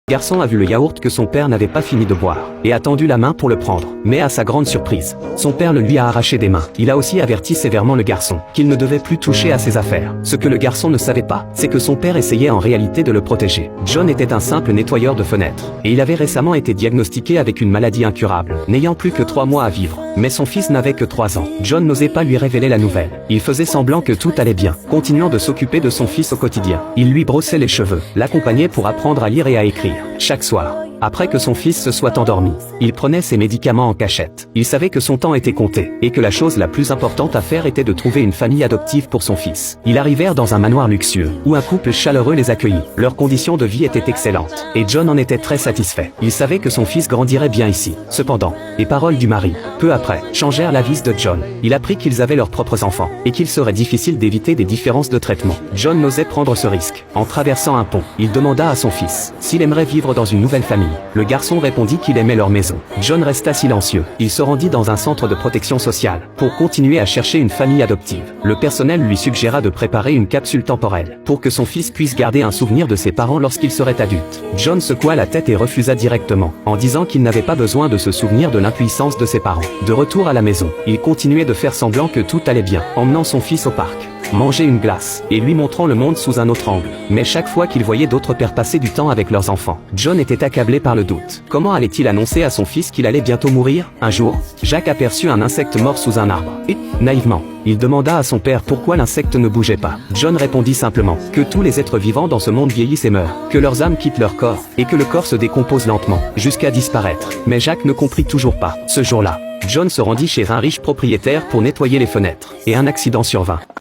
Le garçon a vu le yaourt que son père n'avait pas fini de boire, et a tendu la main pour le prendre. Mais à sa grande surprise, son père le lui a arraché des mains. Il a aussi averti sévèrement le garçon qu'il ne devait plus toucher à ses affaires. Ce que le garçon ne savait pas, c'est que son père essayait en réalité de le protéger. John était un simple nettoyeur de fenêtres, et il avait récemment été diagnostiqué avec une maladie incurable, n'ayant plus que 3 mois à vivre. Mais son fils n'avait que 3 ans. John n'osait pas lui révéler la nouvelle. Il faisait semblant que tout allait bien, continuant de s'occuper de son fils au quotidien. Il lui brossait les cheveux, l'accompagnait pour apprendre à lire et à écrire. Chaque soir, après que son fils se soit endormi, il prenait ses médicaments en cachette. Il savait que son temps était compté, et que la chose la plus importante à faire était de trouver une famille adoptive pour son fils. Ils arrivèrent dans un manoir luxueux, où un couple chaleureux les accueillit. Leurs conditions de vie étaient excellentes, et John en était très satisfait. Il savait que son fils grandirait bien ici. Cependant, les paroles du mari, peu après, changèrent la vie de John. Il apprit qu'ils avaient leurs propres enfants, et qu'il serait difficile d'éviter des différences de traitement. John n'osait prendre ce risque. En traversant un pont, il demanda à son fils s'il aimerait vivre dans une nouvelle famille. Le garçon répondit qu'il aimait leur maison. John resta silencieux. Il se rendit dans un centre de protection sociale pour continuer à chercher une famille adoptive. Le personnel lui suggéra de préparer une capsule temporelle pour que son fils puisse garder un souvenir de ses parents lorsqu'il serait adulte. John secoua la tête et refusa directement, en disant qu'il n'avait pas besoin de se souvenir de l'impuissance de ses parents. De retour à la maison, il continuait de faire semblant que tout allait bien, emmenant son fils au parc, manger une glace, et lui montrant le monde sous un autre angle. Mais chaque fois qu'il voyait d'autres pères passer du temps avec leurs enfants, John était accablé par le doute. Comment allait-il annoncer à son fils qu'il allait bientôt mourir? Un jour, Jacques aperçut un insecte mort sous un arbre, et, naïvement, il demanda à son père pourquoi l'insecte ne bougeait pas. John répondit simplement que tous les êtres vivants dans ce monde vieillissent et meurent, que leurs âmes quittent leur corps, et que le corps se décompose lentement, jusqu'à disparaître. Mais Jacques ne comprit toujours pas. Ce jour-là, John se rendit chez un riche propriétaire pour nettoyer les fenêtres, et un accident survint.